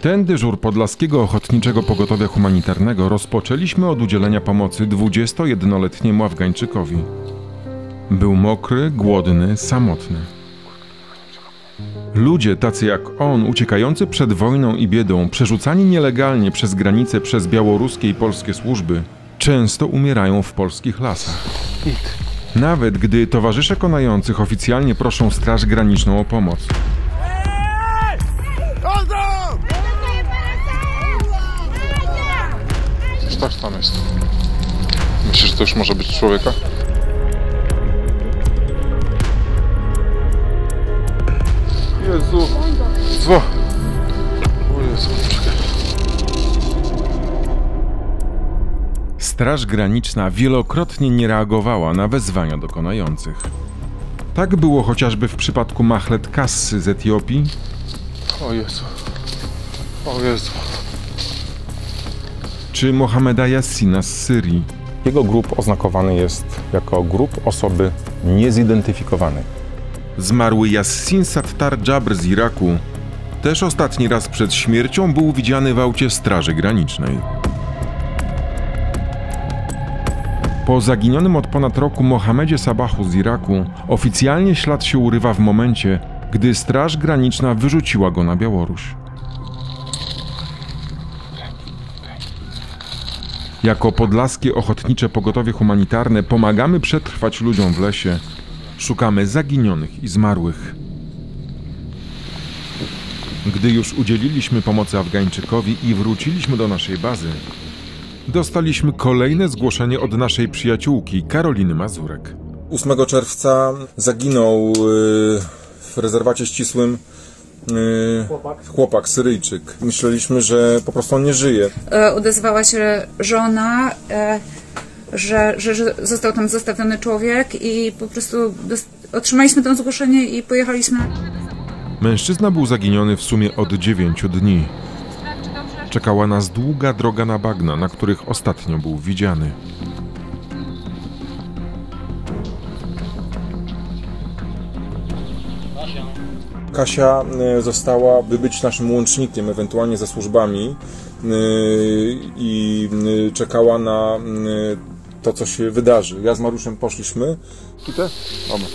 Ten dyżur Podlaskiego Ochotniczego Pogotowia Humanitarnego rozpoczęliśmy od udzielenia pomocy 21-letniemu Afgańczykowi. Był mokry, głodny, samotny. Ludzie tacy jak on, uciekający przed wojną i biedą, przerzucani nielegalnie przez granice przez białoruskie i polskie służby, często umierają w polskich lasach. Nawet gdy towarzysze konających oficjalnie proszą Straż Graniczną o pomoc. Coś tam jest. Myślisz, że to już może być człowieka? Jezu! Co? O Jezu, czekaj. Straż Graniczna wielokrotnie nie reagowała na wezwania do konających. Tak było chociażby w przypadku Mahlet Kassy z Etiopii. O Jezu. O Jezu. Czy Mohameda Yassina z Syrii. Jego grób oznakowany jest jako grób osoby niezidentyfikowanej. Zmarły Yassin Sattar Jabr z Iraku też ostatni raz przed śmiercią był widziany w aucie Straży Granicznej. Po zaginionym od ponad roku Mohamedzie Sabahu z Iraku oficjalnie ślad się urywa w momencie, gdy Straż Graniczna wyrzuciła go na Białoruś. Jako Podlaskie Ochotnicze Pogotowie Humanitarne pomagamy przetrwać ludziom w lesie. Szukamy zaginionych i zmarłych. Gdy już udzieliliśmy pomocy Afgańczykowi i wróciliśmy do naszej bazy, dostaliśmy kolejne zgłoszenie od naszej przyjaciółki Karoliny Mazurek. 8 czerwca zaginął w rezerwacie ścisłym chłopak, Syryjczyk. Myśleliśmy, że po prostu on nie żyje. Odezwała się żona, że został tam zostawiony człowiek i po prostu otrzymaliśmy to zgłoszenie i pojechaliśmy. Mężczyzna był zaginiony w sumie od 9 dni. Czekała nas długa droga na bagna, na których ostatnio był widziany. Kasia została, by być naszym łącznikiem, ewentualnie ze służbami i czekała na to, co się wydarzy. Ja z Mariuszem poszliśmy. Tutaj? Dobra.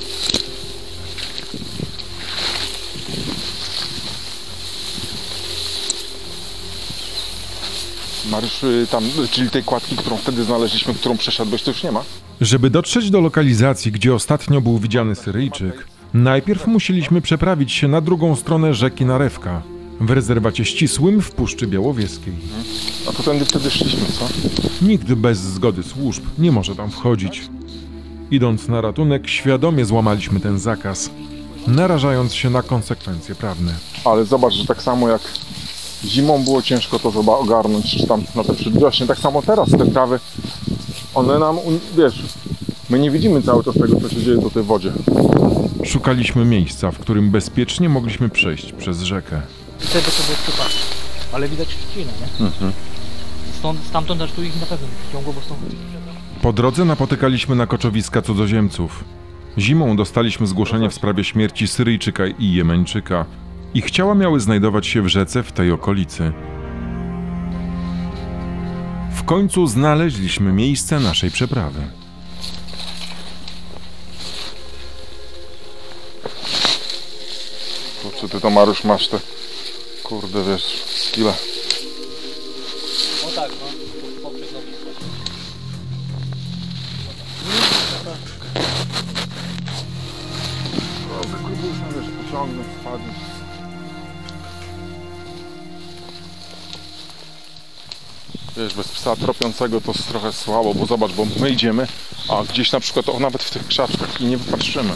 Mariusz, tam, czyli tej kładki, którą wtedy znaleźliśmy, którą przeszedłeś, to już nie ma? Żeby dotrzeć do lokalizacji, gdzie ostatnio był widziany Syryjczyk, najpierw musieliśmy przeprawić się na drugą stronę rzeki Narewka, w rezerwacie ścisłym w Puszczy Białowieskiej. A to tędy wtedy szliśmy, co? Nikt bez zgody służb nie może tam wchodzić. Idąc na ratunek, świadomie złamaliśmy ten zakaz, narażając się na konsekwencje prawne. Ale zobacz, że tak samo jak zimą było ciężko to ogarnąć, czy tam na te przedwiośnie, tak samo teraz te trawy, one nam, wiesz, my nie widzimy cały czas tego, co się dzieje w tej wodzie. Szukaliśmy miejsca, w którym bezpiecznie mogliśmy przejść przez rzekę. Wtedy to było przypadek, ale widać trzcinę, nie? Stamtąd aż tu ich na pewno nie przyciągło, bo stąd... Po drodze napotykaliśmy na koczowiska cudzoziemców. Zimą dostaliśmy zgłoszenie w sprawie śmierci Syryjczyka i Jemeńczyka. Ich ciała miały znajdować się w rzece w tej okolicy. W końcu znaleźliśmy miejsce naszej przeprawy. Kurczę, ty to, Mariusz, masz te, kurde, wiesz, skille. O tak, no, poprzez nogi. Wiesz, pociągnąć, spadnie. Wiesz, bez psa tropiącego to jest trochę słabo, bo zobacz, bo my idziemy, a gdzieś na przykład, o, nawet w tych krzaczkach i nie wypatrzymy.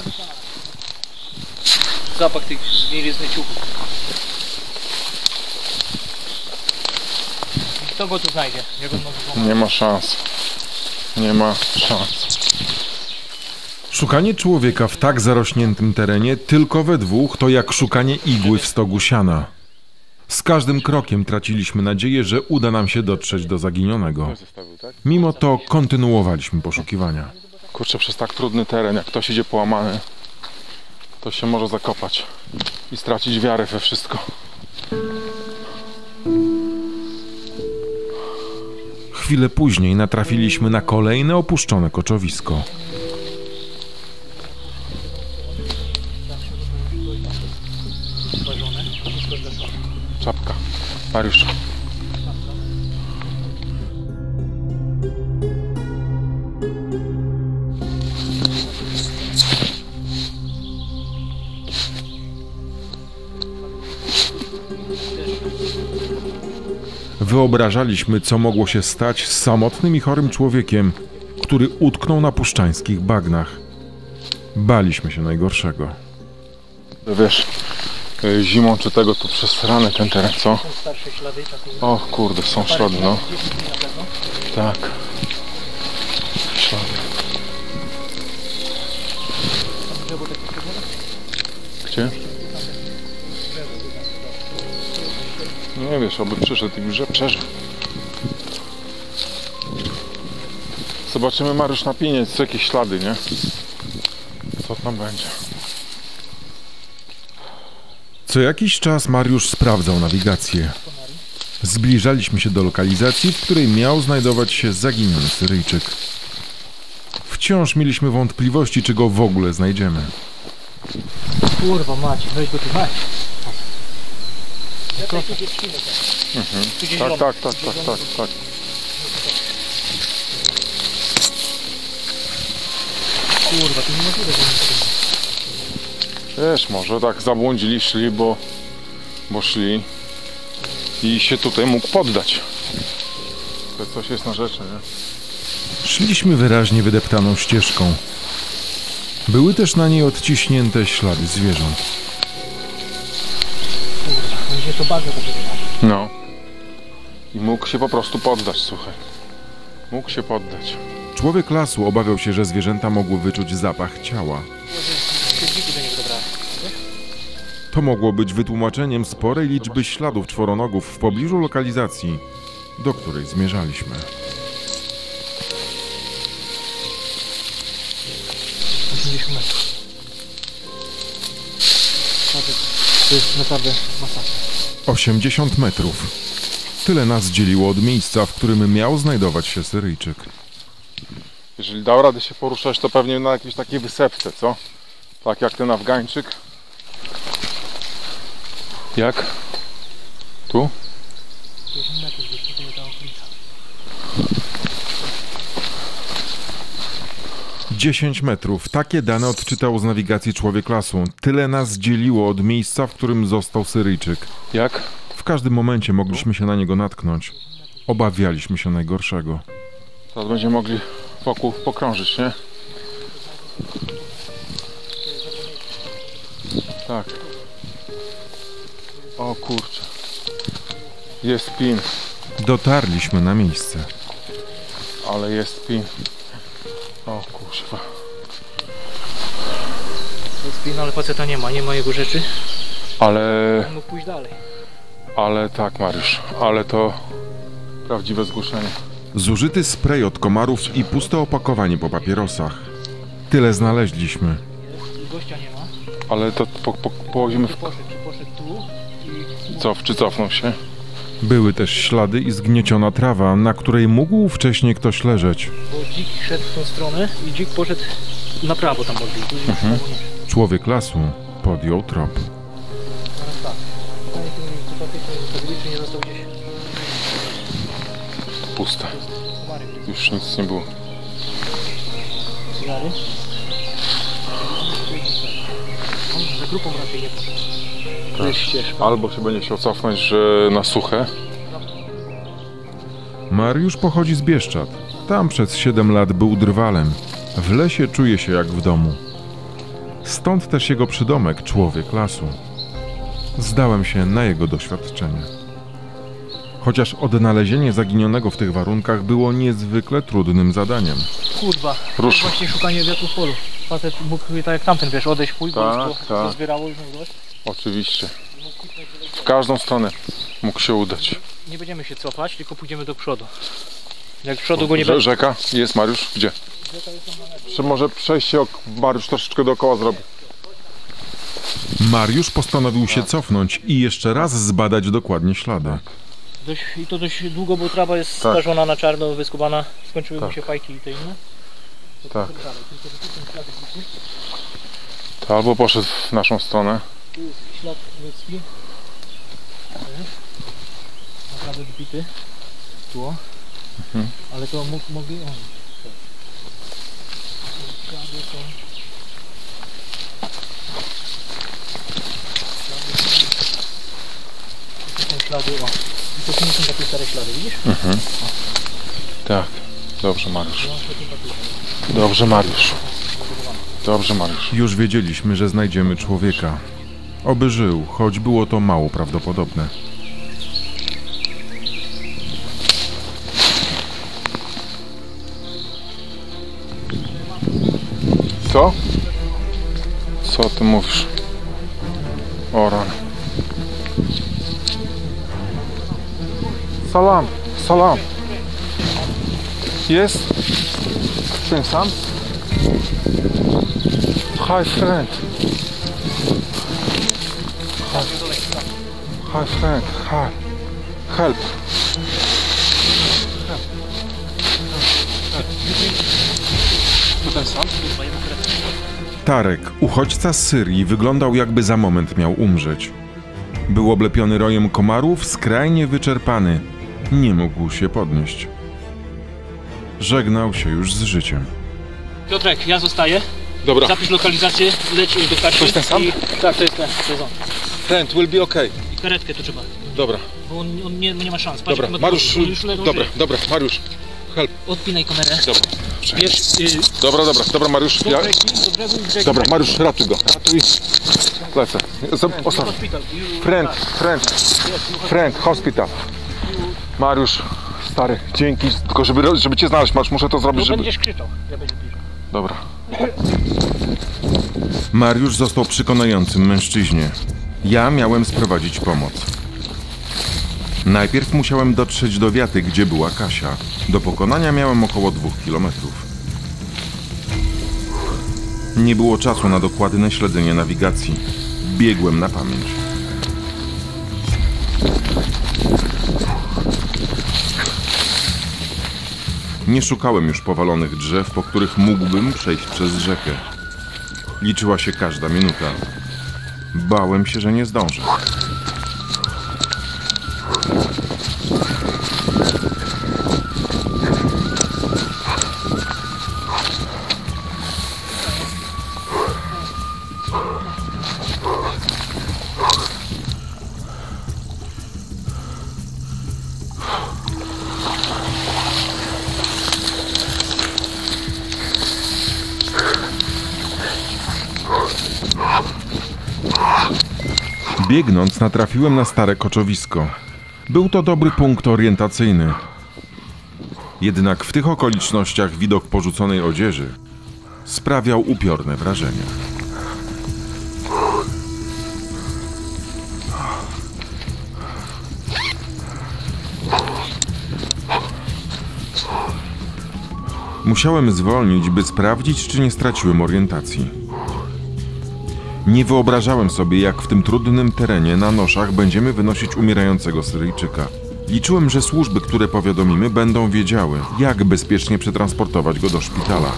Zapach tych mieliznych ciuchów. Kto go tu znajdzie? Jak on może pomóc? Nie ma szans. Nie ma szans. Szukanie człowieka w tak zarośniętym terenie tylko we dwóch to jak szukanie igły w stogu siana. Z każdym krokiem traciliśmy nadzieję, że uda nam się dotrzeć do zaginionego. Mimo to kontynuowaliśmy poszukiwania. Kurczę, przez tak trudny teren, jak ktoś idzie połamany, to się może zakopać i stracić wiarę we wszystko. Chwilę później natrafiliśmy na kolejne opuszczone koczowisko. Czapka. Mariusz. Wyobrażaliśmy, co mogło się stać z samotnym i chorym człowiekiem, który utknął na puszczańskich bagnach. Baliśmy się najgorszego. Wiesz, zimą czy tego to przesrany ten teren, co? Są starsze ślady takiej... O kurde, są ślady, no. Tak. Ślady. Gdzie? Nie wiesz, oby przyszedł i już przeżył. Zobaczymy, Mariusz, na pieniec, co jakieś ślady, nie? Co tam będzie? Co jakiś czas Mariusz sprawdzał nawigację. Zbliżaliśmy się do lokalizacji, w której miał znajdować się zaginiony Syryjczyk. Wciąż mieliśmy wątpliwości, czy go w ogóle znajdziemy. Kurwa macie, weź go tu, mać. Tak. Kurwa, to nie możliwe, że Wiesz, może tak zabłądzili, szli, bo szli i się tutaj mógł poddać. To coś jest na rzeczy, nie? Szliśmy wyraźnie wydeptaną ścieżką. Były też na niej odciśnięte ślady zwierząt. kurwa, będzie to bardzo dobrze wygląda. No. I mógł się po prostu poddać, słuchaj. Mógł się poddać. Człowiek lasu obawiał się, że zwierzęta mogły wyczuć zapach ciała. Dziki do niego dobrałem. To mogło być wytłumaczeniem sporej liczby śladów czworonogów w pobliżu lokalizacji, do której zmierzaliśmy. 80 metrów. To jest naprawdę masakra. 80 metrów. Tyle nas dzieliło od miejsca, w którym miał znajdować się Syryjczyk. Jeżeli dał radę się poruszać, to pewnie na jakiejś takiej wysepce, co? Tak jak ten Afgańczyk. Jak? Tu? 50 metrów gdzieś tutaj ta okolica. 10 metrów. Takie dane odczytał z nawigacji człowiek lasu. Tyle nas dzieliło od miejsca, w którym został Syryjczyk. Jak? W każdym momencie mogliśmy się na niego natknąć. Obawialiśmy się najgorszego. Teraz będziemy mogli wokół pokrążyć, nie? Tak. O kurczę. Jest pin, Dotarliśmy na miejsce. ale jest pin. O kurwa. To jest pin, ale faceta nie ma jego rzeczy. Ale Mógł pójść dalej. tak, Mariusz. Ale to prawdziwe zgłoszenie. Zużyty spray od komarów i puste opakowanie po papierosach. Tyle znaleźliśmy. Gościa nie ma. Ale to położymy w... Poszedł tu i Czy cofnął się? Były też ślady i zgnieciona trawa, na której mógł wcześniej ktoś leżeć. bo dzik szedł w tą stronę i dzik poszedł na prawo tam odbił. Człowiek lasu podjął trop. Teraz tak. Pytanie, czy faktycznie zostawili, czy nie został gdzieś Puste. komary. Już nic nie było. Cygary? On za grupą raczej nie poszedł. To jest ścieżka. Albo się będzie chciał cofnąć, że na suche. Mariusz pochodzi z Bieszczad. Tam przez 7 lat był drwalem. W lesie czuje się jak w domu. Stąd też jego przydomek człowiek lasu. Zdałem się na jego doświadczenie. Chociaż odnalezienie zaginionego w tych warunkach było niezwykle trudnym zadaniem. Kurwa, to Rusz. właśnie szukanie wiatru w polu. Facet mógł tak jak tamten, wiesz, odejść pójść, bo Tak, już to tak. rozbierało już na gość. Oczywiście. W każdą stronę mógł się udać. Nie będziemy się cofać, tylko pójdziemy do przodu. Jak z przodu go nie będzie. Rzeka jest, Mariusz? Gdzie? Czy może przejście Mariusz troszeczkę dookoła zrobi? Mariusz postanowił się cofnąć i jeszcze raz zbadać dokładnie ślady. I to dość długo, bo trawa jest Tak. skażona na czarno, wyskubana. Skończyły mu się fajki i te inne. Tak. Dalej, tylko że tu są ślady widzę. To albo poszedł w naszą stronę. Tu jest ślad niemiecki. Naprawdę zbity. Tu. Ale to mogli... O, tak. Ślady są... Tu są ślady, o. I to nie są takie stare ślady, widzisz? Tak. Dobrze, Mariusz. Dobrze, Mariusz. Dobrze, Mariusz. Już wiedzieliśmy, że znajdziemy człowieka. Oby żył, choć było to mało prawdopodobne. Co? Co ty mówisz? O rany. Salam, salam. Jest? Ten sam? Hi friend. Hi friend, hi. Help. To ten sam? Tarek, uchodźca z Syrii, wyglądał jakby za moment miał umrzeć. Był oblepiony rojem komarów, skrajnie wyczerpany. Nie mógł się podnieść. Żegnał się już z życiem. Piotrek, ja zostaję. Dobra. Zapisz lokalizację, leć do Kasi. To jest ten sam? Tak, to jest ten, to jest on. Friend, will be okay. I karetkę to trzeba, Dobra, bo on nie ma szans. Patrz, dobra. jak Mariusz, on już leży. dobra, Mariusz. Help. Odpinaj kamerę. Dobra. Bierz Dobra, Mariusz. do brzegi, do brzegu i brzegi. Dobra, Mariusz, ratuj go. Ratuj. Lecę. Ostatni. Hospital. Friend, hospital. Mariusz, stary, dzięki. Tylko żeby cię znaleźć, Mariusz, muszę to zrobić, No żeby... będziesz krzyczał, ja będę bliżej. Dobra. Mariusz został przekonającym mężczyźnie. Ja miałem sprowadzić pomoc. Najpierw musiałem dotrzeć do wiaty, gdzie była Kasia. Do pokonania miałem około 2 kilometrów. Nie było czasu na dokładne śledzenie nawigacji. Biegłem na pamięć. Nie szukałem już powalonych drzew, po których mógłbym przejść przez rzekę. Liczyła się każda minuta. Bałem się, że nie zdążę. Biegnąc, natrafiłem na stare koczowisko. Był to dobry punkt orientacyjny. Jednak w tych okolicznościach widok porzuconej odzieży sprawiał upiorne wrażenie. Musiałem zwolnić, by sprawdzić, czy nie straciłem orientacji. Nie wyobrażałem sobie, jak w tym trudnym terenie na noszach będziemy wynosić umierającego Syryjczyka. Liczyłem, że służby, które powiadomimy, będą wiedziały, jak bezpiecznie przetransportować go do szpitala.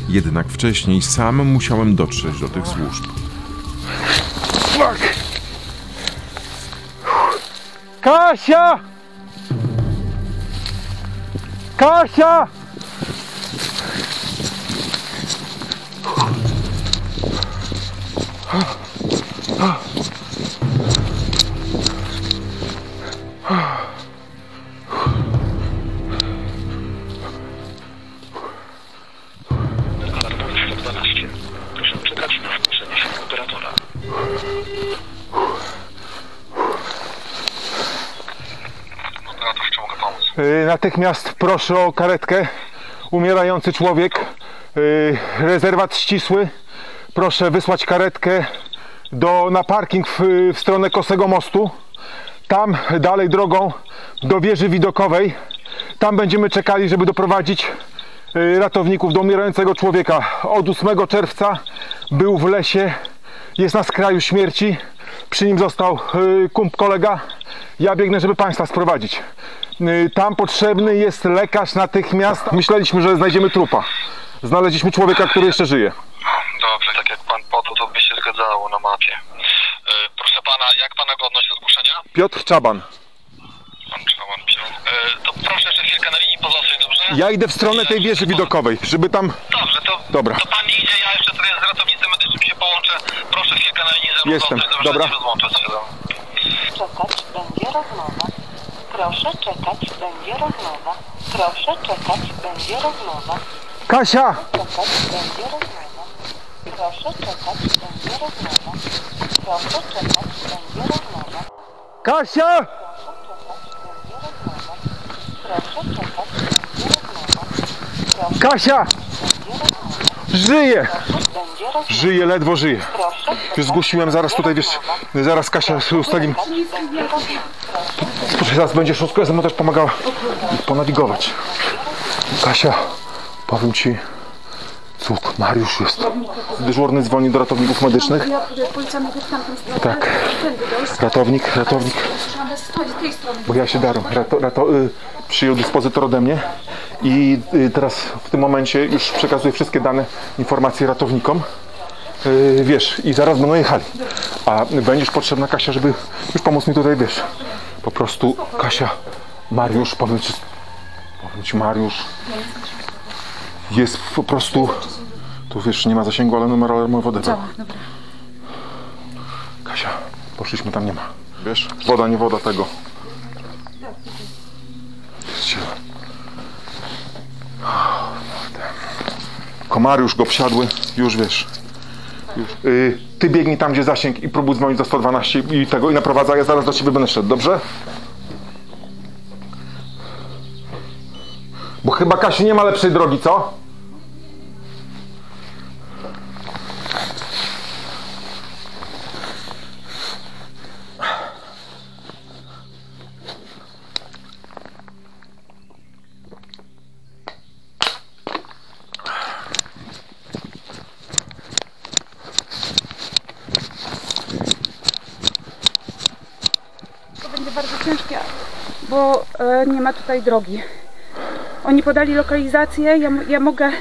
Jednak wcześniej sam musiałem dotrzeć do tych służb. Kasia! Kasia! Alarm 112. Proszę czekać na zgłoszenie się operatora. Operator, w czym mogę pomóc? Natychmiast proszę o karetkę. Umierający człowiek. Rezerwat ścisły. Proszę wysłać karetkę na parking w stronę Kosego Mostu. Tam dalej drogą do wieży widokowej. Tam będziemy czekali, żeby doprowadzić ratowników do umierającego człowieka. Od 8 czerwca był w lesie. Jest na skraju śmierci. Przy nim został kolega. Ja biegnę, żeby państwa sprowadzić. Tam potrzebny jest lekarz natychmiast. Myśleliśmy, że znajdziemy trupa. Znaleźliśmy człowieka, który jeszcze żyje. Dobrze, tak jak pan podał, to by się zgadzało na mapie. Proszę pana, jak pana godność do zgłoszenia? Piotr Czaban. Pan Czaban, Piotr. To proszę jeszcze chwilkę na linii pozostać, dobrze? Ja idę w stronę tej wieży widokowej, żeby tam... Dobrze, to, Dobra. to pan idzie, ja jeszcze tutaj z ratownictwem medycznym się połączę. Proszę chwilkę na linii ze mną Jestem, zostać, dobra. Nie rozłączać się. Czekać będzie rozmowa. Proszę czekać będzie rozmowa. Proszę czekać będzie rozmowa. Kasia! Czekać będzie rozmowa. Proszę czekać będzie rozmowa. Proszę czekać będzie rozmowa. Kasia! Proszę czekać będzie rozmowa. Proszę Kasia! Żyje! będzie rozmowa. Żyje, ledwo żyje. Proszę Już zgłosiłem, zaraz tutaj, wiesz, zaraz Kasia ustalimy. Proszę, zaraz będzie szóstko, ja ze mną też pomagała ponawigować. Kasia, powiem ci, cud, Mariusz jest. Dyżurny dzwoni do ratowników medycznych. Tak, ratownik. Bo ja się darłem. Przyjął dyspozytor ode mnie i teraz w tym momencie już przekazuję wszystkie dane, informacje ratownikom. Wiesz, i zaraz będą jechali. A będziesz potrzebna, Kasia, żeby już pomóc mi tutaj, wiesz. Po prostu, Kasia, Mariusz, powiem ci, Mariusz jest po prostu, tu wiesz, nie ma zasięgu, ale numer alarmowy odebrał. Kasia, poszliśmy, tam nie ma. Wiesz, woda, nie woda tego. Komariusz go wsiadły, już wiesz. Ty biegnij tam, gdzie zasięg i próbuj dzwonić za 112 i tego i naprowadzaj, ja zaraz do ciebie będę szedł, dobrze? Bo chyba, Kasiu, nie ma lepszej drogi, co? Będzie bardzo ciężkie, bo nie ma tutaj drogi. Oni podali lokalizację, ja mogę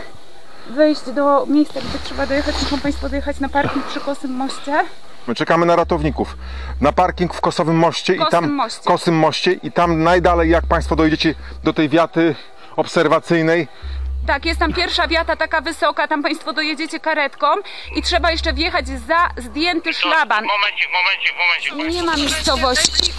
wejść do miejsca, gdzie trzeba dojechać. Muszą Państwo dojechać na parking przy Kosym Moście. My czekamy na ratowników. Na parking w Kosowym Moście Kosym Moście i tam najdalej, jak Państwo dojedziecie do tej wiaty obserwacyjnej. Tak, jest tam pierwsza wiata taka wysoka, tam Państwo dojedziecie karetką i trzeba jeszcze wjechać za zdjęty szlaban. Momencik. Nie ma miejscowości.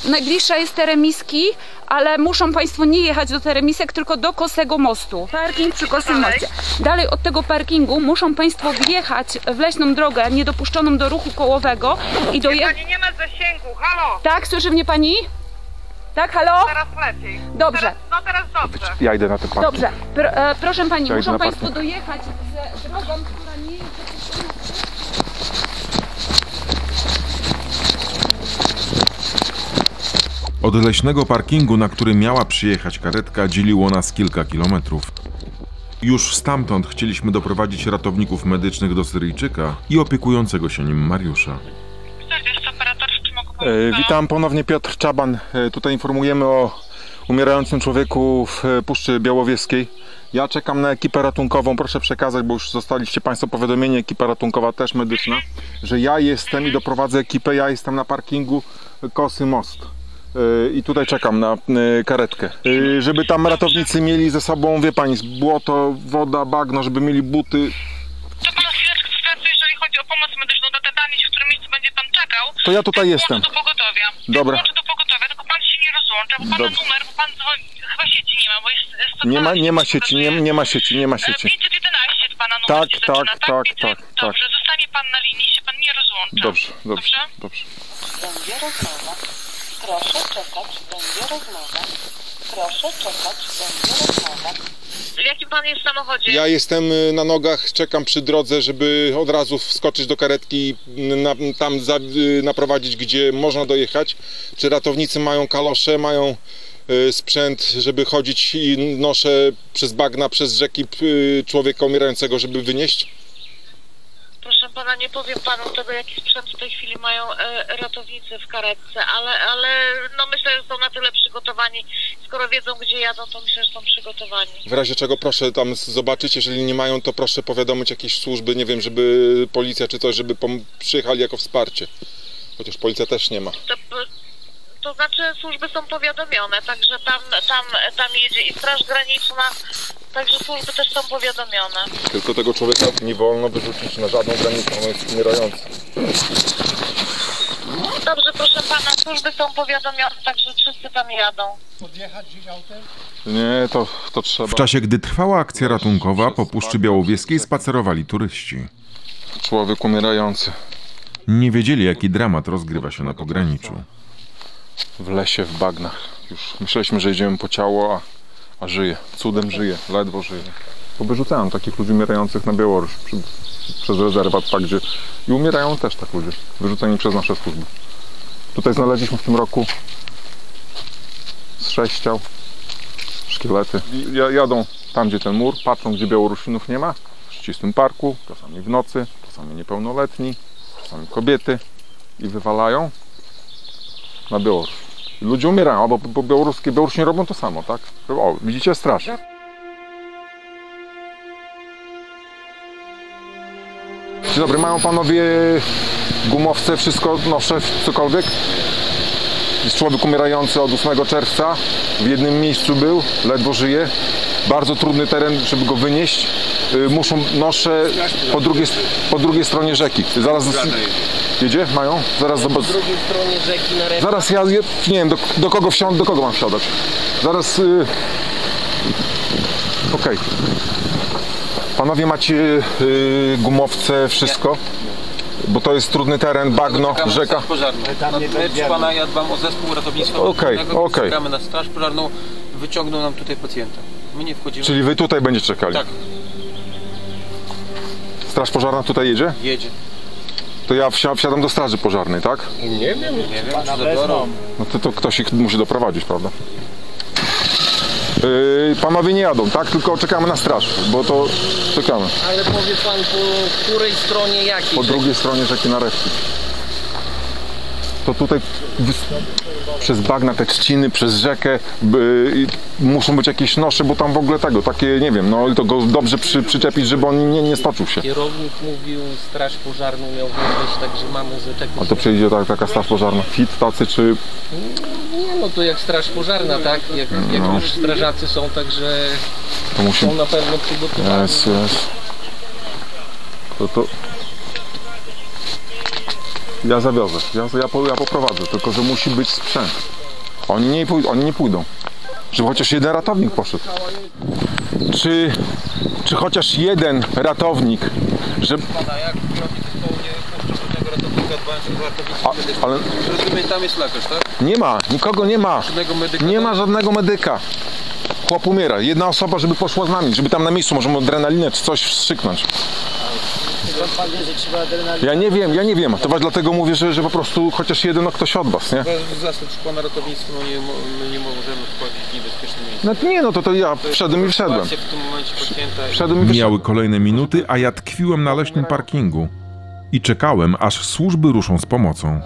Najbliższa jest Teremiski, ale muszą Państwo nie jechać do Teremisek, tylko do Kosego Mostu. Parking przy Kosym Moście. Dalej od tego parkingu muszą Państwo wjechać w leśną drogę niedopuszczoną do ruchu kołowego i dojechać... Pani nie ma zasięgu, halo! Tak, słyszy mnie Pani? Tak, halo? Teraz lepiej. Dobrze. Teraz dobrze. Ja idę na ten parking. Dobrze. Proszę Pani, Ja idę muszą na Państwo parking. dojechać z drogą, która nie jest dopuszczona. Od leśnego parkingu, na który miała przyjechać karetka, dzieliło nas kilka kilometrów. Już stamtąd chcieliśmy doprowadzić ratowników medycznych do Syryjczyka i opiekującego się nim Mariusza. Witam ponownie, Piotr Czaban. Tutaj informujemy o umierającym człowieku w Puszczy Białowieskiej. Ja czekam na ekipę ratunkową. Proszę przekazać, bo już zostaliście Państwo powiadomieni, ekipa ratunkowa też medyczna, że ja jestem i doprowadzę ekipę. Ja jestem na parkingu Kosy Most. I tutaj czekam na karetkę. Żeby tam ratownicy mieli ze sobą, wie Pani, błoto, woda, bagno, żeby mieli buty. To pan chwileczkę wstępnie, jeżeli chodzi o pomoc medyczną, dogadanie się, w którym miejscu będzie pan czekał. To ja tutaj jestem. Do pogotowia. Dobra. Włączę do pogotowia, tylko pan się nie rozłącza, bo pana Dobrze. numer, bo pan dzwoni, chyba sieci nie ma, bo jest Nie ma sieci, nie ma sieci, nie ma sieci. 511 jest pana numer. Tak, się zaczyna, tak. Dobrze, zostanie pan na linii, się pan nie rozłącza. Dobrze. Będzie rozmowa. Proszę czekać, będzie rozmowa. Proszę czekać, będzie rozmowa. W jakim pan jest samochodzie? Ja jestem na nogach, czekam przy drodze, żeby od razu wskoczyć do karetki i tam naprowadzić, gdzie można dojechać. Czy ratownicy mają kalosze, mają sprzęt, żeby chodzić i noszę przez bagna, przez rzeki człowieka umierającego, żeby wynieść? Proszę pana, nie powiem panu tego, jaki sprzęt w tej chwili mają ratownicy w karetce, ale no myślę, że są na tyle przygotowani. Skoro wiedzą, gdzie jadą, to myślę, że są przygotowani. W razie czego proszę tam zobaczyć, jeżeli nie mają, to proszę powiadomić jakieś służby, nie wiem, żeby policja czy coś, żeby przyjechali jako wsparcie. Chociaż policja też nie ma. To znaczy służby są powiadomione, także tam jedzie i Straż Graniczna, także służby też są powiadomione. Tylko tego człowieka nie wolno wyrzucić na żadną granicę, on jest umierający. Dobrze, proszę pana, służby są powiadomione, także wszyscy tam jadą. Podjechać gdzieś autem? Nie, to trzeba. W czasie, gdy trwała akcja ratunkowa, po Puszczy Białowieskiej spacerowali turyści. Człowiek umierający. Nie wiedzieli, jaki dramat rozgrywa się na pograniczu. W lesie, w bagnach. Już myśleliśmy, że idziemy po ciało, a żyje. Cudem żyje, ledwo żyje. Bo wyrzucałem takich ludzi umierających na Białoruś przez rezerwat, tak gdzie i umierają też tak ludzie, wyrzuceni przez nasze służby. Tutaj znaleźliśmy w tym roku z 6 ciał, szkielety. Jadą tam, gdzie ten mur, patrzą, gdzie Białorusinów nie ma, w ścisłym parku, czasami w nocy, czasami niepełnoletni, czasami kobiety i wywalają na Białoruś. I ludzie umierają, bo Białorusini robią to samo, tak? O, widzicie, straż. Dzień dobry, mają panowie gumowce, wszystko nosze, cokolwiek? Jest człowiek umierający od 8 czerwca, w jednym miejscu był, ledwo żyje. Bardzo trudny teren, żeby go wynieść. Noszę po drugiej stronie rzeki. Zaraz jedzie? Mają? Zaraz zobacz. Po drugiej stronie rzeki na resztę. Zaraz ja nie wiem do kogo wsiądę, do kogo mam wsiadać. Zaraz. Okej. Panowie macie gumowce, wszystko? Bo to jest trudny teren, bagno, rzeka. Proszę pana, ja dbam o zespół ratownictwa. Okej. Czekamy na straż pożarną, wyciągną nam tutaj pacjenta. My nie wchodzimy. Czyli wy tutaj będziecie czekali? Tak. Straż pożarna tutaj jedzie? Jedzie. To ja wsiadam do straży pożarnej, tak? Nie wiem, czy zabiorą. No to ktoś ich musi doprowadzić, prawda? Panowie nie jadą, tak? Tylko czekamy na straż, bo to czekamy. Ale powie pan, po której stronie jakiej? Po drugiej stronie rzeki Narewki. To tutaj przez bagna, te trzciny, przez rzekę muszą być jakieś nosze, bo tam w ogóle takie, nie wiem, no to go dobrze przyczepić, żeby on nie stoczył się. Kierownik mówił, straż pożarną miał wejść, także mamy zaczekać. A to przyjdzie taka straż pożarna, fit tacy czy... Nie, no to jak straż pożarna, tak? Jak już strażacy są, także to musi... są na pewno przygotowani. Yes. To... Ja zawiozę, ja poprowadzę, tylko że musi być sprzęt. Oni nie pójdą. Żeby chociaż jeden ratownik poszedł. Czy chociaż jeden ratownik, żeby... Jak ratownika ale... Rozumiem, tam jest lekarz, tak? Nie ma, nikogo nie ma. Nie ma żadnego medyka. Chłop umiera. Jedna osoba, żeby poszła z nami, żeby tam na miejscu możemy adrenalinę czy coś wstrzyknąć. Ja nie wiem. To właśnie dlatego mówię, że po prostu chociaż jeden ktoś od was, nie? Zasad pana ratownictwa, my nie możemy wchodzić w niebezpieczne miejsce. No nie, no to ja wszedłem i wszedłem. W tym momencie pacjenta... Mijały kolejne minuty, a ja tkwiłem na leśnym parkingu i czekałem, aż służby ruszą z pomocą.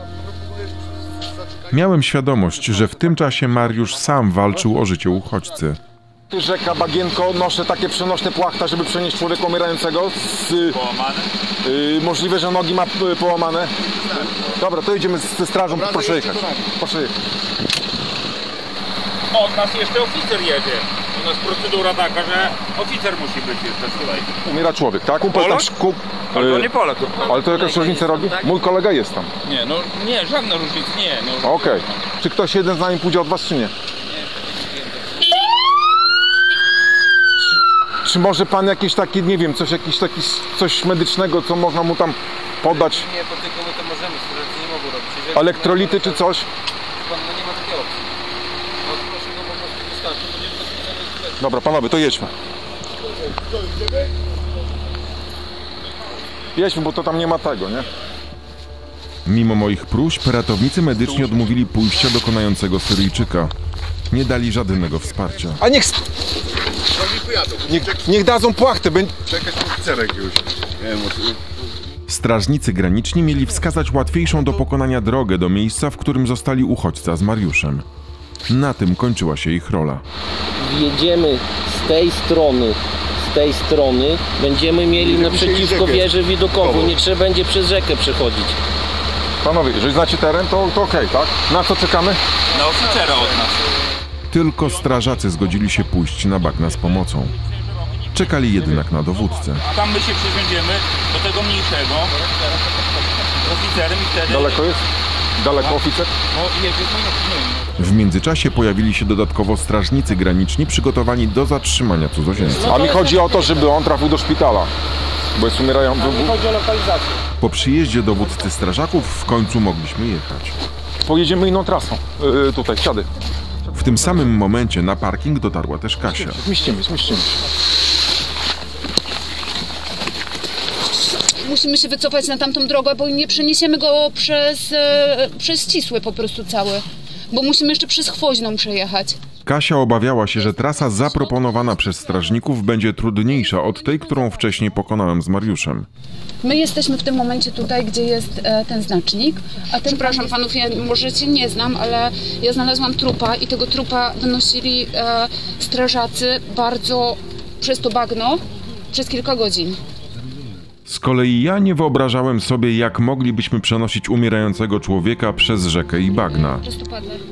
Miałem świadomość, że w tym czasie Mariusz sam walczył o życie uchodźcy. Rzeka, bagienko, noszę takie przenośne płachta, żeby przenieść człowieka umierającego. Połamane? Możliwe, że nogi ma połamane. Dobra, to idziemy ze strażą, proszę jechać. Proszę jechać. Od nas jeszcze oficer jedzie. U nas procedura taka, że oficer musi być jeszcze tutaj. Umiera człowiek, tak? Polak? Ale to nie Polak. Ale to jakaś różnica robi? Mój kolega jest tam. Nie, no nie, żadna różnica, nie. No. Okej. Czy ktoś jeden z nami pójdzie od was, czy nie? Czy może pan jakieś takie, nie wiem, coś medycznego, co można mu tam podać? Nie, bo tylko my to możemy, strażacy nie mogą robić. Jeżeli Elektrolity czy coś? Pan nie ma takiej opcji. No proszę go po prostu wystarczy, będziemy to... Dobra, panowie, to jedźmy. Jedźmy, bo to tam nie ma tego, nie? Mimo moich próśb, ratownicy medyczni odmówili pójścia do konającego Syryjczyka. Nie dali żadnego wsparcia. A niech dadzą płachtę, Czekać oficerek już. Nie wiem, Strażnicy graniczni mieli wskazać łatwiejszą do pokonania drogę do miejsca, w którym zostali uchodźca z Mariuszem. Na tym kończyła się ich rola. Wjedziemy z tej strony, będziemy mieli naprzeciwko wieży widokową, nie trzeba będzie przez rzekę przechodzić. Panowie, jeżeli znacie teren, to okej, tak? Na co czekamy? Na oficera od nas. Tylko strażacy zgodzili się pójść na bagna z pomocą. Czekali jednak na dowódcę. Tam my się przybędziemy do tego mniejszego z oficerem i wtedy... Daleko jest? Daleko oficer? No jedzie, W międzyczasie pojawili się dodatkowo strażnicy graniczni przygotowani do zatrzymania cudzoziemców. A mi chodzi o to, żeby on trafił do szpitala, bo jest umierający. Chodzi o lokalizację. Po przyjeździe dowódcy strażaków w końcu mogliśmy jechać. Pojedziemy inną trasą. Tutaj, siady. W tym samym momencie na parking dotarła też Kasia. Zmieścimy się. Musimy się wycofać na tamtą drogę, bo nie przeniesiemy go przez Ścisły po prostu cały. Bo musimy jeszcze przez Chwoźną przejechać. Kasia obawiała się, że trasa zaproponowana przez strażników będzie trudniejsza od tej, którą wcześniej pokonałem z Mariuszem. My jesteśmy w tym momencie tutaj, gdzie jest ten znacznik. A przepraszam panów, ja może cię nie znam, ale ja znalazłam trupa i tego trupa wynosili strażacy bardzo przez to bagno przez kilka godzin. Z kolei ja nie wyobrażałem sobie, jak moglibyśmy przenosić umierającego człowieka przez rzekę i bagna.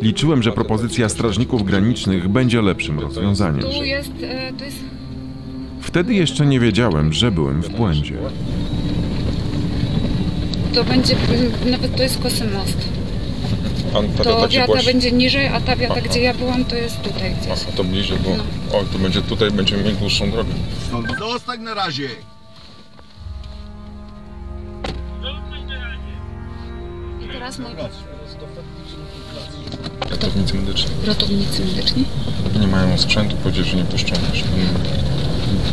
Liczyłem, że propozycja strażników granicznych będzie lepszym rozwiązaniem. Tu jest... Wtedy jeszcze nie wiedziałem, że byłem w błędzie. To będzie... nawet to jest kosy most. To wiata będzie niżej, a ta wiata, gdzie ja byłam, to jest tutaj gdzieś. A to bliżej, bo... No. O, to będzie tutaj, będziemy mieli dłuższą drogę. Zostań na razie! I teraz mój... Ratownicy medyczni. Ratownicy medyczni? Nie mają sprzętu, powiedzieli, że nie puszczą.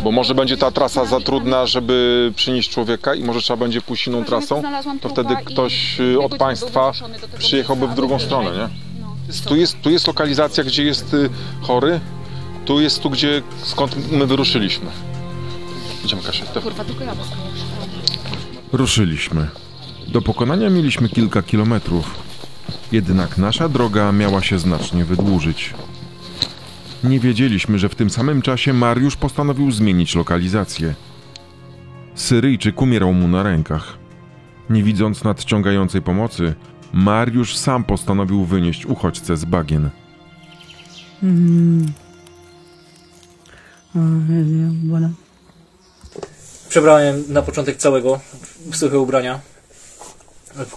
Bo może będzie ta trasa za trudna, żeby przynieść człowieka i może trzeba będzie pójść inną trasą, to wtedy ktoś od państwa przyjechałby w drugą stronę, nie? Tu jest lokalizacja, gdzie jest chory, tu jest skąd my wyruszyliśmy. Idziemy, Kasia. Kurwa, tylko ja Ruszyliśmy. Do pokonania mieliśmy kilka kilometrów. Jednak nasza droga miała się znacznie wydłużyć. Nie wiedzieliśmy, że w tym samym czasie Mariusz postanowił zmienić lokalizację. Syryjczyk umierał mu na rękach. Nie widząc nadciągającej pomocy, Mariusz sam postanowił wynieść uchodźcę z bagien. Przebrałem na początek całego w suche ubrania.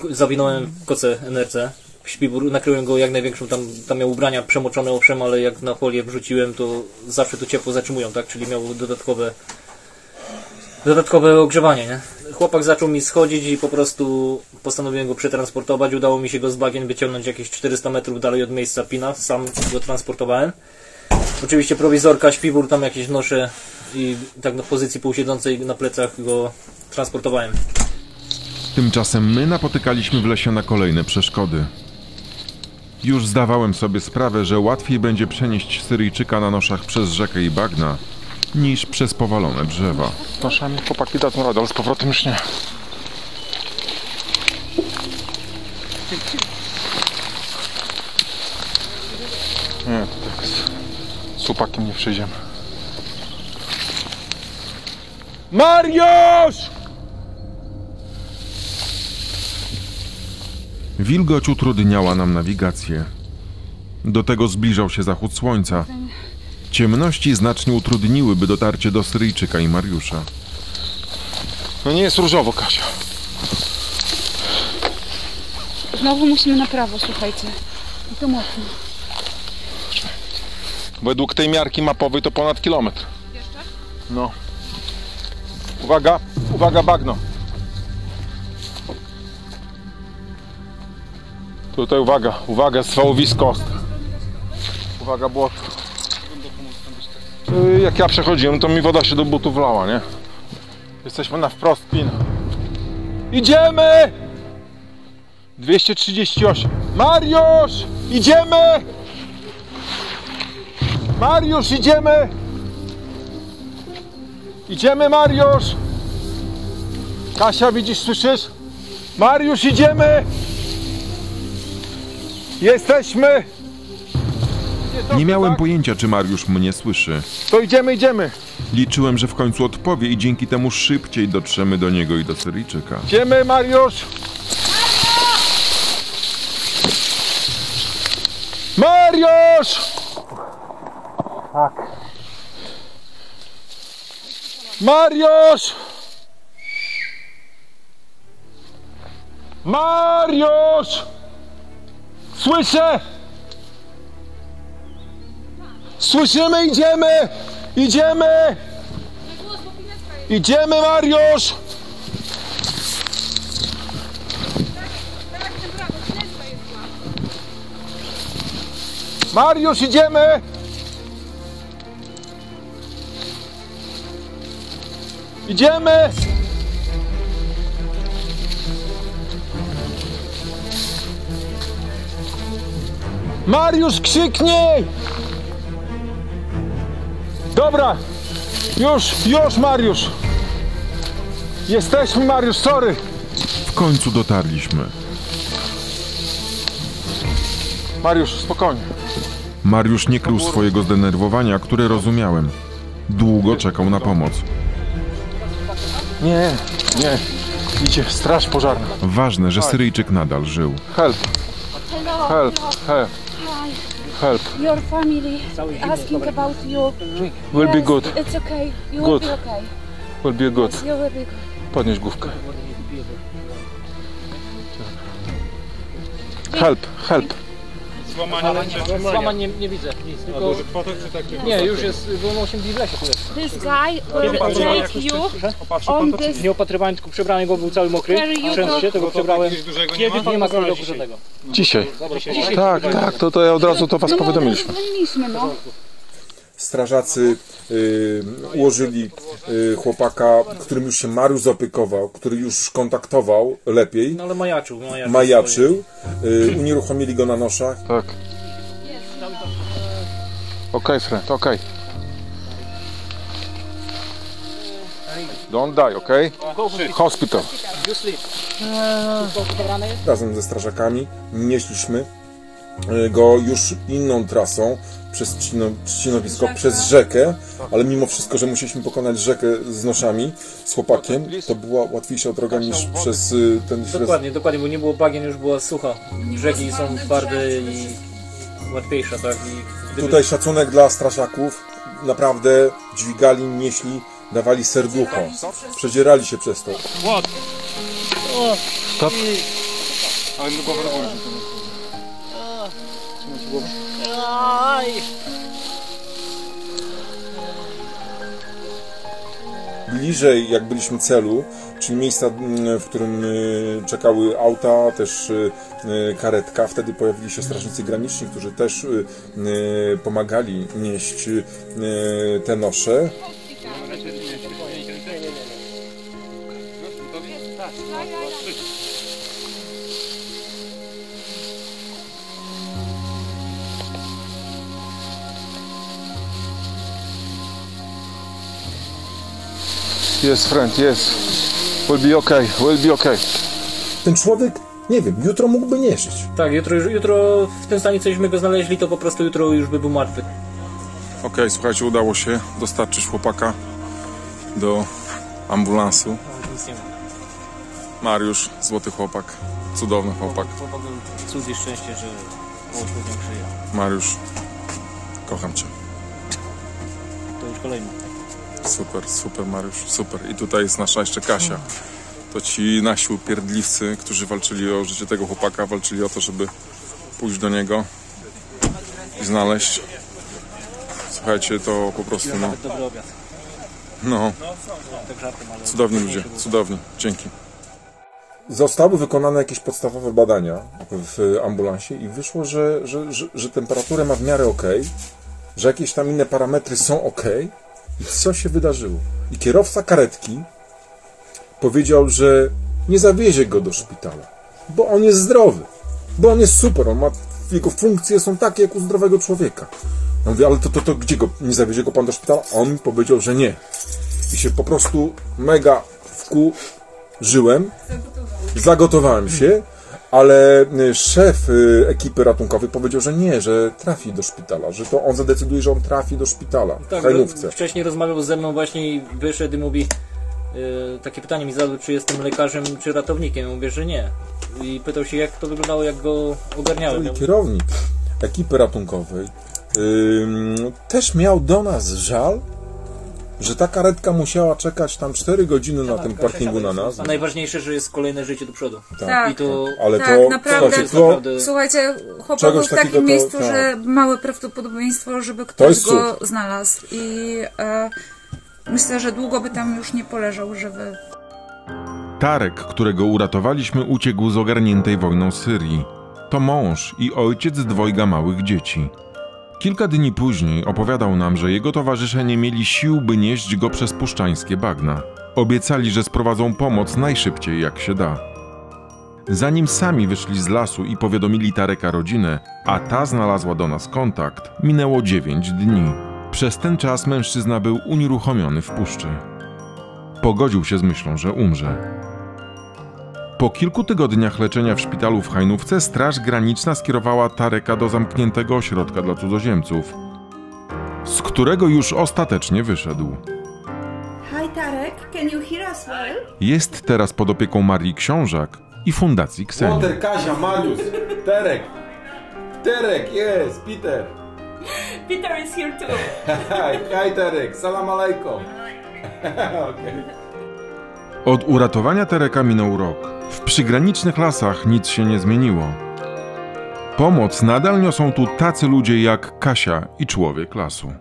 Zawinąłem w koce NRC. Śpiwór, nakryłem go jak największą, tam miał ubrania przemoczone owszem, ale jak na folię wrzuciłem, to zawsze to ciepło zatrzymują, tak? Czyli miał dodatkowe ogrzewanie, nie? Chłopak zaczął mi schodzić i po prostu postanowiłem go przetransportować. Udało mi się go z bagien wyciągnąć jakieś 400 metrów dalej od miejsca pina. Sam go transportowałem. Oczywiście prowizorka, śpiwór tam jakieś noszę i tak w pozycji półsiedzącej na plecach go transportowałem. Tymczasem my napotykaliśmy w lesie na kolejne przeszkody. Już zdawałem sobie sprawę, że łatwiej będzie przenieść Syryjczyka na noszach przez rzekę i bagna, niż przez powalone drzewa. Czasami chłopaki dadzą radę, ale z powrotem już nie. Nie, to tak z chłopakiem nie przejdziemy. Mariusz! Wilgoć utrudniała nam nawigację. Do tego zbliżał się zachód słońca. Ciemności znacznie utrudniłyby dotarcie do Syryjczyka i Mariusza. No nie jest różowo, Kasia. Znowu musimy na prawo, słuchajcie. I to mocno. Według tej miarki mapowej to ponad kilometr. Jeszcze? No. Uwaga, uwaga, bagno. Tutaj uwaga, uwaga, swałowisko ostre. Uwaga, błoto. Jak ja przechodziłem, to mi woda się do butów wlała, nie? Jesteśmy na wprost pin. Idziemy! 238. Mariusz! Idziemy! Mariusz, idziemy! Idziemy, Mariusz! Kasia, widzisz, słyszysz? Mariusz, idziemy! Jesteśmy! Nie miałem pojęcia, czy Mariusz mnie słyszy. To idziemy! Liczyłem, że w końcu odpowie i dzięki temu szybciej dotrzemy do niego i do Syryjczyka. Idziemy, Mariusz! Mariusz! Tak. Mariusz! Mariusz! Słyszę! Słyszymy, idziemy! Idziemy! Idziemy, Mariusz! Mariusz, idziemy! Idziemy! Mariusz, krzyknij! Dobra! Już, Mariusz! Jesteśmy, Mariusz, sorry! W końcu dotarliśmy. Mariusz, spokojnie. Mariusz nie krył swojego zdenerwowania, które rozumiałem. Długo czekał na pomoc. Nie. Idzie straż pożarna. Ważne, że Syryjczyk nadal żył. Help. Your family asking about you. Will be good. It's okay. You Good. will be okay. Will be good. You will be good. Podnieś główkę. Help. Złamań nie widzę, nic, tylko... Nie, już jest, bo się w lesie tu jest. This guy will take you on this... Nie opatrywałem, tylko przebrany go był cały mokry. Trzęsł się, tego przebrałem. Kiedy nie ma kroku żadnego. Dzisiaj. Tak, to ja od razu to was powiadomiliśmy. Strażacy ułożyli chłopaka, którym już się Mariusz zaopiekował, który już kontaktował lepiej. No ale majaczył. Unieruchomili go na noszach. Tak. Okej, friend, okej. Don't die, okej? Hospital. Razem ze strażakami nieśliśmy go już inną trasą przez trzcinowisko, przez rzekę, ale mimo wszystko, że musieliśmy pokonać rzekę z noszami, z chłopakiem, to była łatwiejsza droga niż przez ten... Dokładnie, bo nie było bagien, już była sucha. Rzeki są twarde i łatwiejsza, tak? Tutaj szacunek dla strażaków, naprawdę dźwigali, nieśli, dawali serducho, przedzierali się przez to. Stop. Bliżej, jak byliśmy celu, czyli miejsca, w którym czekały auta, też karetka, wtedy pojawili się strażnicy graniczni, którzy też pomagali nieść te nosze. Yes, friend, yes. Will be okay. Ten człowiek, nie wiem, jutro mógłby nie żyć. Tak, jutro w tym stanie, cośmy go znaleźli, to po prostu jutro już by był martwy. Okej, słuchajcie, udało się dostarczyć chłopaka do ambulansu. Mariusz, złoty chłopak, cudowny chłopak. Chłopak był cud i szczęście, że człowiek żyje. Mariusz, kocham cię. To już kolejny. Super Mariusz, super. I tutaj jest nasza jeszcze Kasia. To ci nasi upierdliwcy, którzy walczyli o życie tego chłopaka, walczyli o to, żeby pójść do niego i znaleźć. Słuchajcie, to po prostu Dobry obiad. Cudowni ludzie, cudowni. Dzięki. Zostały wykonane jakieś podstawowe badania w ambulansie i wyszło, że temperaturę ma w miarę ok, że jakieś tam inne parametry są ok. I co się wydarzyło? I kierowca karetki powiedział, że nie zawiezie go do szpitala, bo on jest zdrowy, bo on jest super, jego funkcje są takie jak u zdrowego człowieka. Ja mówię, ale to gdzie go, nie zawiezie go pan do szpitala? On mi powiedział, że nie. I się po prostu mega wkuł żyłem, zagotowałem się, ale szef ekipy ratunkowej powiedział, że nie, że trafi do szpitala, że to on zadecyduje, że on trafi do szpitala w Hajnówce. Wcześniej rozmawiał ze mną właśnie i wyszedł i mówi, takie pytanie mi zadał, czy jestem lekarzem, czy ratownikiem. Mówię, że nie. I pytał się, jak to wyglądało, jak go ogarniałem. I kierownik ekipy ratunkowej też miał do nas żal, że ta karetka musiała czekać tam 4 godziny na tym parkingu na nas. A najważniejsze, że jest kolejne życie do przodu. Tak, I to, ale tak, to naprawdę. Słuchajcie, chłopak był w takim miejscu, że małe prawdopodobieństwo, żeby ktoś go znalazł. I myślę, że długo by tam już nie poleżał żywy. Tarek, którego uratowaliśmy, uciekł z ogarniętej wojną Syrii. To mąż i ojciec 2 małych dzieci. Kilka dni później opowiadał nam, że jego towarzysze nie mieli sił, by nieść go przez puszczańskie bagna. Obiecali, że sprowadzą pomoc najszybciej jak się da. Zanim sami wyszli z lasu i powiadomili Tareka rodzinę, a ta znalazła do nas kontakt, minęło 9 dni. Przez ten czas mężczyzna był unieruchomiony w puszczy. Pogodził się z myślą, że umrze. Po kilku tygodniach leczenia w szpitalu w Hajnówce Straż Graniczna skierowała Tareka do zamkniętego ośrodka dla cudzoziemców, z którego już ostatecznie wyszedł. Hi Tarek, can you hear us well? Jest teraz pod opieką Marii Książak i Fundacji Kseni. Walter, Kasia, Mariusz, Terek, yes, Peter. Peter is here too. Hi Terek, salam alaikum. Okay. Od uratowania Tereka minął rok. W przygranicznych lasach nic się nie zmieniło. Pomoc nadal niosą tu tacy ludzie jak Kasia i człowiek lasu.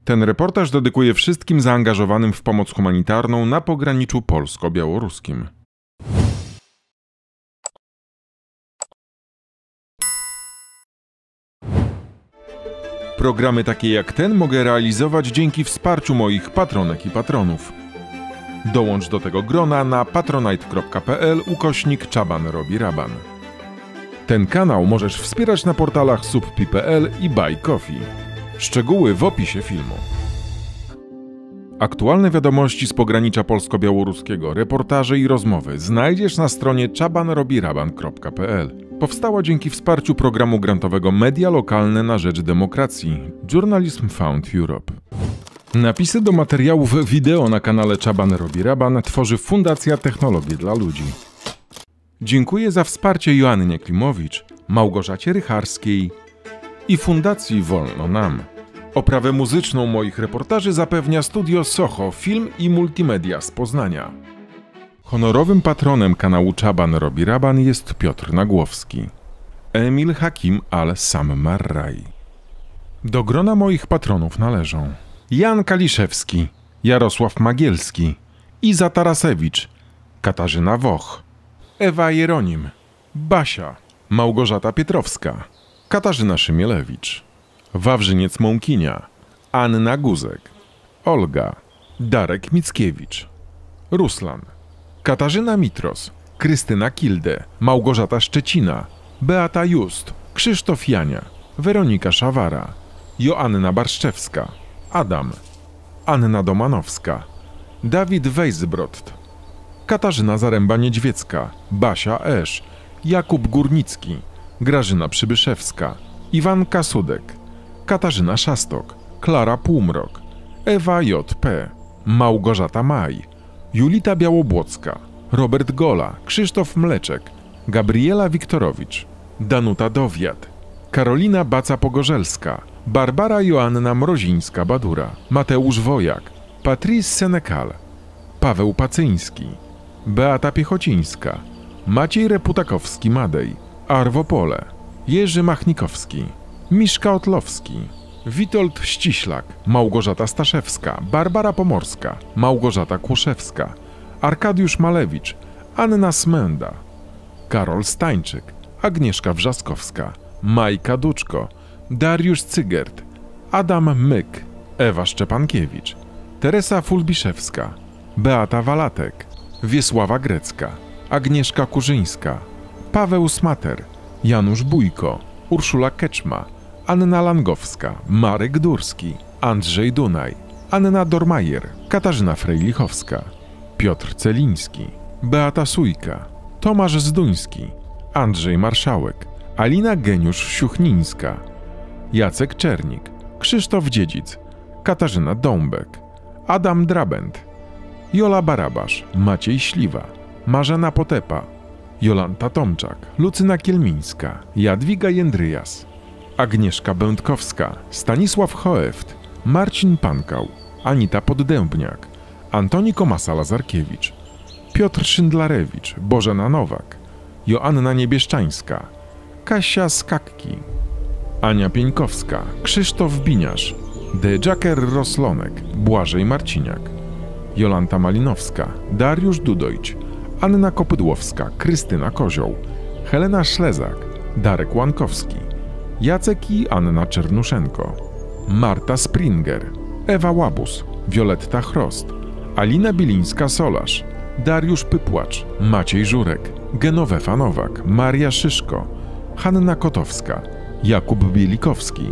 Ten reportaż dedykuję wszystkim zaangażowanym w pomoc humanitarną na pograniczu polsko-białoruskim. Programy takie jak ten mogę realizować dzięki wsparciu moich patronek i patronów. Dołącz do tego grona na patronite.pl/Czaban robi raban. Ten kanał możesz wspierać na portalach subpi.pl i Buy Coffee. Szczegóły w opisie filmu. Aktualne wiadomości z pogranicza polsko-białoruskiego, reportaże i rozmowy znajdziesz na stronie czabanrobiraban.pl. Powstała dzięki wsparciu programu grantowego Media Lokalne na rzecz Demokracji Journalism Fund Europe. Napisy do materiałów wideo na kanale Czaban robi raban tworzy Fundacja Technologie dla Ludzi. Dziękuję za wsparcie Joannie Klimowicz, Małgorzacie Rycharskiej i Fundacji Wolno Nam. Oprawę muzyczną moich reportaży zapewnia Studio Soho Film i Multimedia z Poznania. Honorowym patronem kanału Czaban robi raban jest Piotr Nagłowski. Emil Hakim al-Sam Marrai. Do grona moich patronów należą Jan Kaliszewski, Jarosław Magielski, Iza Tarasewicz, Katarzyna Woch, Ewa Jeronim, Basia, Małgorzata Pietrowska, Katarzyna Szymielewicz, Wawrzyniec Mąkinia, Anna Guzek, Olga, Darek Mickiewicz, Ruslan, Katarzyna Mitros, Krystyna Kilde, Małgorzata Szczecina, Beata Just, Krzysztof Jania, Weronika Szawara, Joanna Barszczewska, Adam, Anna Domanowska, Dawid Weisbrod, Katarzyna Zaręba-Niedźwiecka, Basia Esz, Jakub Górnicki, Grażyna Przybyszewska, Iwan Kasudek, Katarzyna Szastok, Klara Półmrok, Ewa J.P., Małgorzata Maj, Julita Białobłocka, Robert Gola, Krzysztof Mleczek, Gabriela Wiktorowicz, Danuta Dowiat, Karolina Baca-Pogorzelska, Barbara Joanna Mrozińska-Badura, Mateusz Wojak, Patrice Senekal, Paweł Pacyński, Beata Piechocińska, Maciej Reputakowski-Madej, Arwo Pole, Jerzy Machnikowski, Miszka Otlowski, Witold Ściślak, Małgorzata Staszewska, Barbara Pomorska, Małgorzata Kłuszewska, Arkadiusz Malewicz, Anna Smenda, Karol Stańczyk, Agnieszka Wrzaskowska, Majka Duczko, Dariusz Cygert, Adam Myk, Ewa Szczepankiewicz, Teresa Fulbiszewska, Beata Walatek, Wiesława Grecka, Agnieszka Kurzyńska, Paweł Smater, Janusz Bójko, Urszula Keczma, Anna Langowska, Marek Durski, Andrzej Dunaj, Anna Dormajer, Katarzyna Frejlichowska, Piotr Celiński, Beata Sujka, Tomasz Zduński, Andrzej Marszałek, Alina Geniusz-Siuchnińska, Jacek Czernik, Krzysztof Dziedzic, Katarzyna Dąbek, Adam Drabent, Jola Barabasz, Maciej Śliwa, Marzena Potepa, Jolanta Tomczak, Lucyna Kielmińska, Jadwiga Jędryjas, Agnieszka Będkowska, Stanisław Choeft, Marcin Pankał, Anita Poddębniak, Antoni Komasa-Lazarkiewicz, Piotr Szyndlarewicz, Bożena Nowak, Joanna Niebieszczańska, Kasia Skakki, Ania Pieńkowska, Krzysztof Biniarz, Dejaker Roslonek, Błażej Marciniak, Jolanta Malinowska, Dariusz Dudojć, Anna Kopydłowska, Krystyna Kozioł, Helena Szlezak, Darek Łankowski, Jacek i Anna Czernuszenko, Marta Springer, Ewa Łabus, Wioletta Chrost, Alina Bilińska-Solarz, Dariusz Pypłacz, Maciej Żurek, Genowefa Nowak, Maria Szyszko, Hanna Kotowska, Jakub Bielikowski,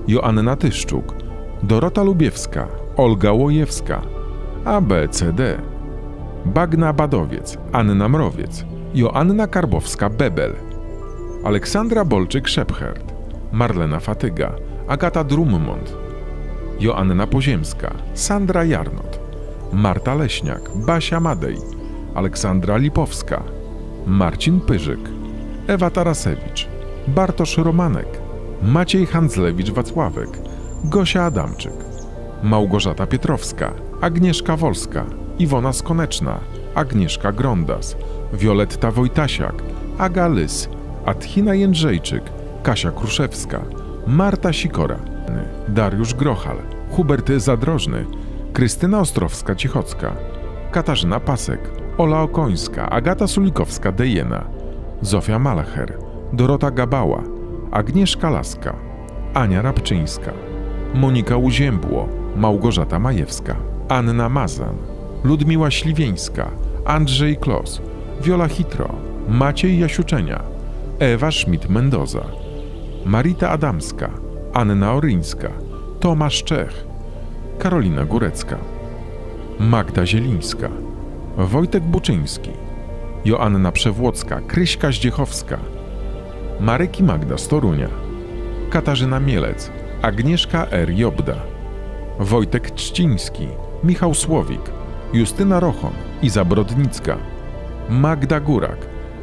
Joanna Tyszczuk, Dorota Lubiewska, Olga Łojewska, ABCD, Bagna Badowiec, Anna Mrowiec, Joanna Karbowska-Bebel, Aleksandra Bolczyk-Szepchert, Marlena Fatyga, Agata Drummond, Joanna Poziemska, Sandra Jarnot, Marta Leśniak, Basia Madej, Aleksandra Lipowska, Marcin Pyrzyk, Ewa Tarasewicz, Bartosz Romanek, Maciej Handzlewicz-Wacławek, Gosia Adamczyk, Małgorzata Pietrowska, Agnieszka Wolska, Iwona Skoneczna, Agnieszka Grondas, Wioletta Wojtasiak, Aga Lys, Adhina Jędrzejczyk, Kasia Kruszewska, Marta Sikora, Dariusz Grochal, Hubert Zadrożny, Krystyna Ostrowska-Cichocka, Katarzyna Pasek, Ola Okońska, Agata Sulikowska-Dejena, Zofia Malacher, Dorota Gabała, Agnieszka Laska, Ania Rabczyńska, Monika Uziębło, Małgorzata Majewska, Anna Mazan, Ludmiła Śliwieńska, Andrzej Klos, Wiola Hitro, Maciej Jasiuczenia, Ewa Schmidt-Mendoza, Marita Adamska, Anna Oryńska, Tomasz Czech, Karolina Górecka, Magda Zielińska, Wojtek Buczyński, Joanna Przewłocka, Kryśka Zdziechowska, Marek i Magda z Torunia, Katarzyna Mielec, Agnieszka R. Jobda, Wojtek Trzciński, Michał Słowik, Justyna Rochon, Iza Brodnicka, Magda Górak,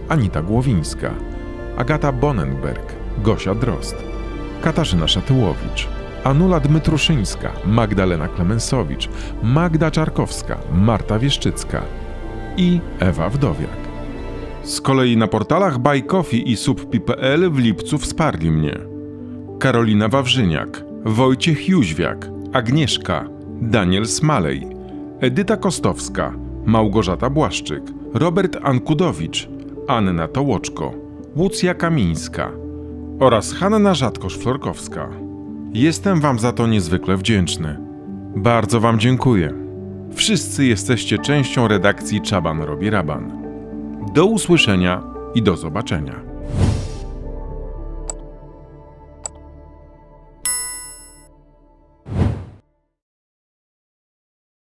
Anita Głowińska, Agata Bonenberg, Gosia Drozd, Katarzyna Szatyłowicz, Anula Dmytruszyńska, Magdalena Klemensowicz, Magda Czarkowska, Marta Wieszczycka i Ewa Wdowiak. Z kolei na portalach Buy Coffee i Subpi.pl w lipcu wsparli mnie Karolina Wawrzyniak, Wojciech Jóźwiak, Agnieszka, Daniel Smalej, Edyta Kostowska, Małgorzata Błaszczyk, Robert Ankudowicz, Anna Tołoczko, Łucja Kamińska oraz Hanna Rzadkosz-Florkowska. Jestem wam za to niezwykle wdzięczny. Bardzo wam dziękuję. Wszyscy jesteście częścią redakcji Czaban robi raban. Do usłyszenia i do zobaczenia.